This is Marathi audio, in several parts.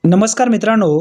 नमस्कार मित्रांनो,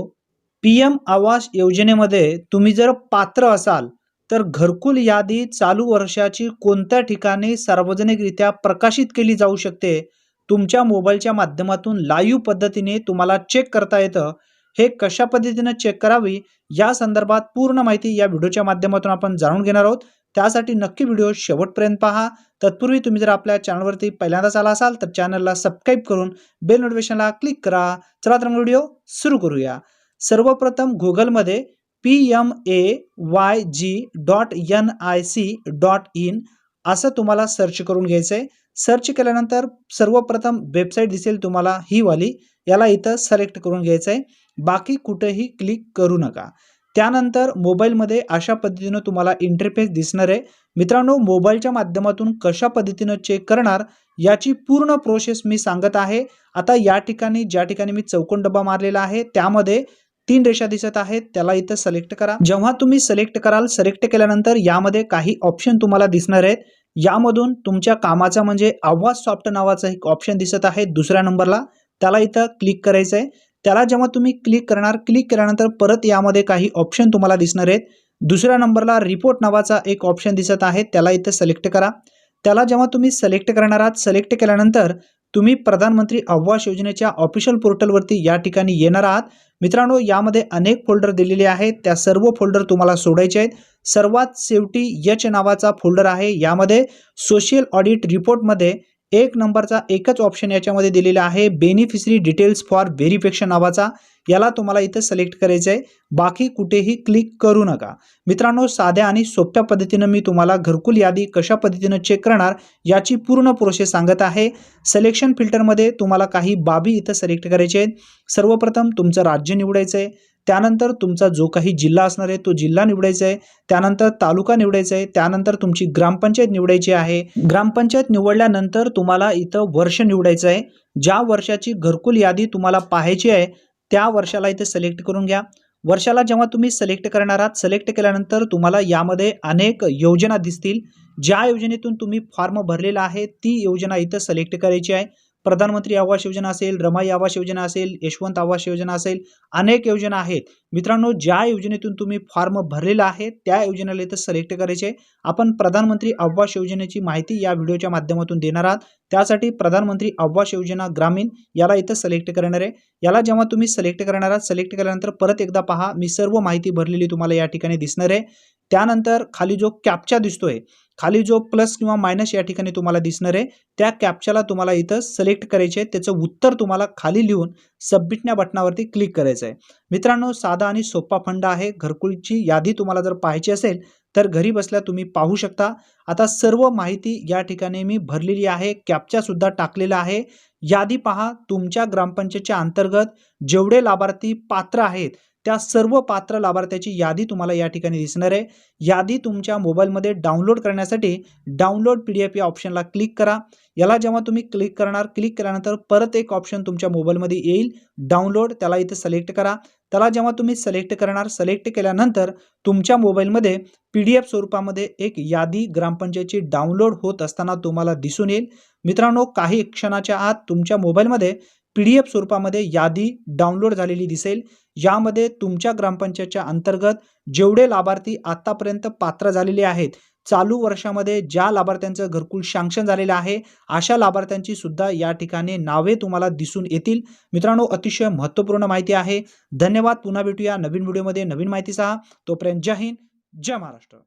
पी-एम आवास योजनेमध्ये तुम्ही जर पात्र असाल, तर घरकुल यादी चालू वर्षाची कोणत्या ठिकाणी सार्वजनिकरित्या प्रकाशित केली जाऊ शकते. तुमच्या मोबाईलच्या माध्यमातून लाईव्ह पद्धतीने तुम्हाला चेक करता येतं. हे कशा पद्धतीने चेक करावी या संदर्भात पूर्ण माहिती या व्हिडिओच्या माध्यमातून आपण जाणून घेणार आहोत. त्यासाठी नक्की व्हिडिओ शेवटपर्यंत पहा. तत्पूर्वी तुम्ही जर आपल्या चॅनलवरती पहिल्यांदाच आला असाल तर चॅनलला सबस्क्राईब करून बेल नोटिफिकेशनला क्लिक करा. चला तर मग व्हिडिओ सुरू करूया. सर्वप्रथम गुगलमध्ये PMAYG.NIC.in असं तुम्हाला सर्च करून घ्यायचं आहे. सर्च केल्यानंतर सर्वप्रथम वेबसाईट दिसेल तुम्हाला ही वाली, याला इथं सिलेक्ट करून घ्यायचं आहे. बाकी कुठेही क्लिक करू नका. त्यानंतर मोबाईलमध्ये अशा पद्धतीनं तुम्हाला इंटरफेस दिसणार आहे. मित्रांनो, मोबाईलच्या माध्यमातून कशा पद्धतीनं चेक करणार याची पूर्ण प्रोसेस मी सांगत आहे. आता या ठिकाणी ज्या ठिकाणी मी चौकोन डब्बा मारलेला आहे त्यामध्ये 3 रेषा दिसत आहेत, त्याला इथं सिलेक्ट करा. जेव्हा तुम्ही सिलेक्ट कराल, सिलेक्ट केल्यानंतर यामध्ये काही ऑप्शन तुम्हाला दिसणार आहेत. यामधून तुमच्या कामाचा म्हणजे आवाज सॉफ्ट नावाचा एक ऑप्शन दिसत आहे दुसऱ्या नंबरला, त्याला इथं क्लिक करायचं आहे. त्याला जेव्हा तुम्ही क्लिक करणार, क्लिक केल्यानंतर परत यामध्ये काही ऑप्शन तुम्हाला दिसणार आहेत. दुसऱ्या नंबरला रिपोर्ट नावाचा एक ऑप्शन दिसत आहे, त्याला इथं सिलेक्ट करा. त्याला जेव्हा तुम्ही सिलेक्ट करणार आहात, सिलेक्ट केल्यानंतर तुम्ही प्रधानमंत्री आवास योजनेच्या ऑफिशियल पोर्टलवरती या ठिकाणी येणार आहात. मित्रांनो, यामध्ये अनेक फोल्डर दिलेले आहेत, त्या सर्व फोल्डर तुम्हाला सोडायचे आहेत. सर्वात शेवटी एच नावाचा फोल्डर आहे, यामध्ये सोशल ऑडिट रिपोर्टमध्ये 1 नंबरचा एकच ऑप्शन याच्यामध्ये दिलेला आहे, बेनिफिशरी डिटेल्स फॉर व्हेरिफिकेशन नावाचा. याला तुम्हाला इथं सिलेक्ट करायचं आहे. बाकी कुठेही क्लिक करू नका. मित्रांनो, साध्या आणि सोप्या पद्धतीनं मी तुम्हाला घरकुल यादी कशा पद्धतीनं चेक करणार याची पूर्ण प्रोसेस सांगत आहे. सिलेक्शन फिल्टरमध्ये तुम्हाला काही बाबी इथं सिलेक्ट करायचे आहेत. सर्वप्रथम तुमचं राज्य निवडायचं आहे. त्यानंतर तुमचा जो काही जिल्हा असणार आहे तो जिल्हा निवडायचा आहे. त्यानंतर तालुका निवडायचा आहे. त्यानंतर तुमची ग्रामपंचायत निवडायची आहे. ग्रामपंचायत निवडल्यानंतर तुम्हाला इथं वर्ष निवडायचं आहे. ज्या वर्षाची घरकुल यादी तुम्हाला पाहायची आहे त्या वर्षाला इथे सिलेक्ट करून घ्या. वर्षाला जेव्हा तुम्ही सिलेक्ट करणार आहात, सिलेक्ट केल्यानंतर तुम्हाला यामध्ये अनेक योजना दिसतील. ज्या योजनेतून तुम्ही फॉर्म भरलेला आहे ती योजना इथं सिलेक्ट करायची आहे. प्रधानमंत्री आवास योजना असेल, रमाई आवास योजना असेल, यशवंत आवास योजना असेल, अनेक योजना आहेत. मित्रांनो, ज्या योजनेतून तुम्ही फॉर्म भरलेला आहे त्या योजनेला इथं सिलेक्ट करायचे. आपण प्रधानमंत्री आवास योजनेची माहिती या व्हिडिओच्या माध्यमातून देणार आहात. त्यासाठी प्रधानमंत्री आवास योजना ग्रामीण याला इथं सिलेक्ट करणार आहे. याला जेव्हा तुम्ही सिलेक्ट करणार आहात, सिलेक्ट केल्यानंतर परत एकदा पहा, मी सर्व माहिती भरलेली तुम्हाला या ठिकाणी दिसणार आहे. त्यानंतर खाली जो कॅप्चा दिसतोय, खाली जो प्लस किंवा मायनस या ठिकाणी तुम्हाला दिसणार आहे, त्या कॅप्चाला तुम्हाला इथं सिलेक्ट करायचे आहे. त्याचं उत्तर तुम्हाला खाली लिहून सबमिट या बटनावरती क्लिक करायचं आहे. मित्रांनो, साधा आणि सोपा फंड आहे. घरकुलची यादी तुम्हाला जर पाहायची असेल तर घरी बसल्या तुम्ही पाहू शकता. आता सर्व माहिती या ठिकाणी मी भरलेली आहे, कॅप्चा सुद्धा टाकलेला आहे. यादी पहा, तुमच्या ग्रामपंचायतच्या अंतर्गत जेवढे लाभार्थी पात्र आहेत त्या सर्व पात्र लाभार्थ्याची यादी तुम्हाला या ठिकाणी दिसणार आहे. यादी तुमच्या मोबाईलमध्ये डाउनलोड करण्यासाठी डाउनलोड PDF या ऑप्शनला क्लिक करा. याला जेव्हा तुम्ही क्लिक करणार, क्लिक केल्यानंतर परत एक ऑप्शन तुमच्या मोबाईलमध्ये येईल, डाउनलोड, त्याला इथे सिलेक्ट करा. त्याला जेव्हा तुम्ही सिलेक्ट करणार, सिलेक्ट केल्यानंतर तुमच्या मोबाईलमध्ये PDF स्वरूपामध्ये एक यादी ग्रामपंचायतची डाउनलोड होत असताना तुम्हाला दिसून येईल. मित्रांनो, काही क्षणाच्या आत तुमच्या मोबाईलमध्ये PDF स्वरूपामध्ये यादी डाउनलोड झालेली दिसेल. यामध्ये तुमच्या ग्रामपंचायतच्या अंतर्गत जेवढे लाभार्थी आतापर्यंत पात्र झालेले आहेत, चालू वर्षामध्ये ज्या लाभार्थ्यांचं घरकुल सँक्शन झालेलं आहे अशा लाभार्थ्यांची सुद्धा या ठिकाणी नावे तुम्हाला दिसून येतील. मित्रांनो, अतिशय महत्त्वपूर्ण माहिती आहे. धन्यवाद. पुन्हा भेटूया नवीन व्हिडिओमध्ये नवीन माहितीसह. तोपर्यंत जय हिंद, जय महाराष्ट्र.